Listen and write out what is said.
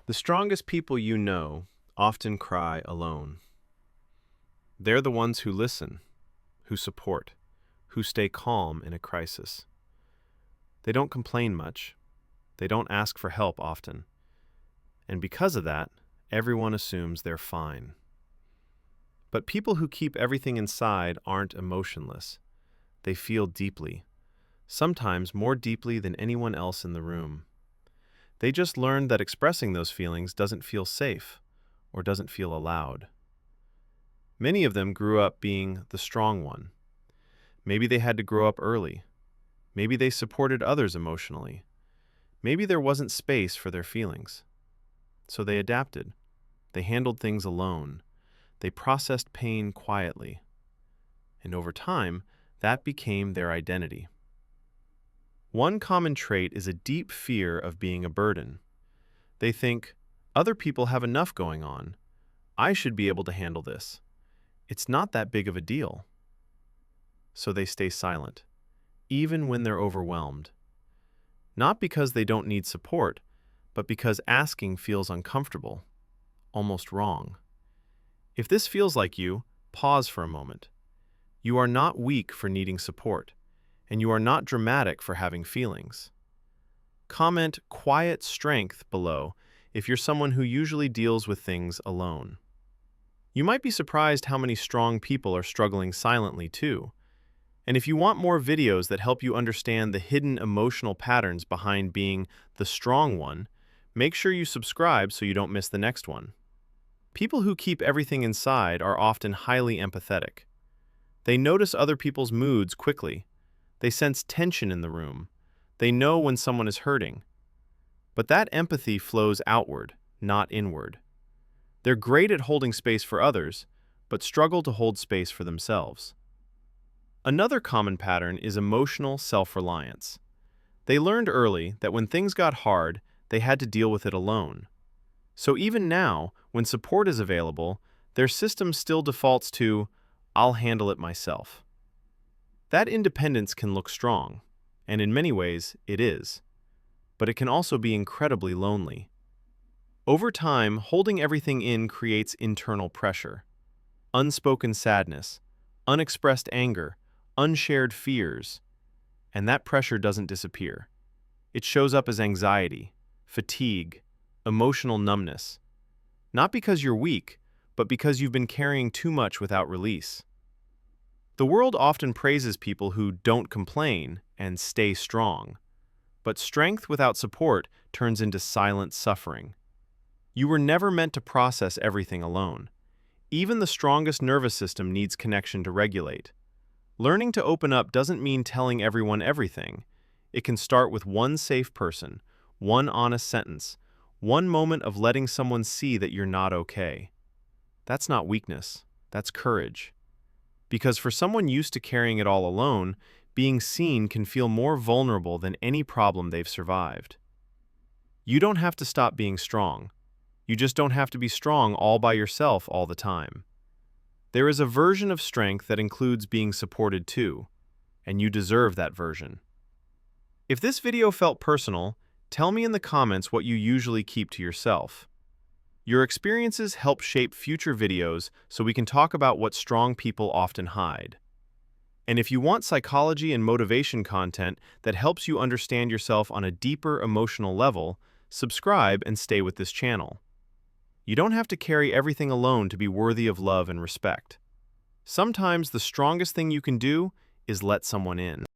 The strongest people you know often cry alone. They're the ones who listen, who support, who stay calm in a crisis. They don't complain much. They don't ask for help often. And because of that, everyone assumes they're fine. But people who keep everything inside aren't emotionless. They feel deeply, sometimes more deeply than anyone else in the room. They just learned that expressing those feelings doesn't feel safe or doesn't feel allowed. Many of them grew up being the strong one. Maybe they had to grow up early. Maybe they supported others emotionally. Maybe there wasn't space for their feelings. So they adapted. They handled things alone. They processed pain quietly. And over time, that became their identity. One common trait is a deep fear of being a burden. They think, other people have enough going on. I should be able to handle this. It's not that big of a deal. So they stay silent, even when they're overwhelmed. Not because they don't need support, but because asking feels uncomfortable, almost wrong. If this feels like you, pause for a moment. You are not weak for needing support, and you are not dramatic for having feelings. Comment "quiet strength" below if you're someone who usually deals with things alone. You might be surprised how many strong people are struggling silently too. And if you want more videos that help you understand the hidden emotional patterns behind being the strong one, make sure you subscribe so you don't miss the next one. People who keep everything inside are often highly empathetic. They notice other people's moods quickly. They sense tension in the room. They know when someone is hurting. But that empathy flows outward, not inward. They're great at holding space for others, but struggle to hold space for themselves. Another common pattern is emotional self-reliance. They learned early that when things got hard, they had to deal with it alone. So even now, when support is available, their system still defaults to, "I'll handle it myself." That independence can look strong, and in many ways, it is. But it can also be incredibly lonely. Over time, holding everything in creates internal pressure. Unspoken sadness, unexpressed anger, unshared fears. And that pressure doesn't disappear. It shows up as anxiety, fatigue, emotional numbness. Not because you're weak, but because you've been carrying too much without release. The world often praises people who don't complain and stay strong. But strength without support turns into silent suffering. You were never meant to process everything alone. Even the strongest nervous system needs connection to regulate. Learning to open up doesn't mean telling everyone everything. It can start with one safe person, one honest sentence, one moment of letting someone see that you're not okay. That's not weakness, that's courage. Because for someone used to carrying it all alone, being seen can feel more vulnerable than any problem they've survived. You don't have to stop being strong. You just don't have to be strong all by yourself all the time. There is a version of strength that includes being supported too, and you deserve that version. If this video felt personal, tell me in the comments what you usually keep to yourself. Your experiences help shape future videos so we can talk about what strong people often hide. And if you want psychology and motivation content that helps you understand yourself on a deeper emotional level, subscribe and stay with this channel. You don't have to carry everything alone to be worthy of love and respect. Sometimes the strongest thing you can do is let someone in.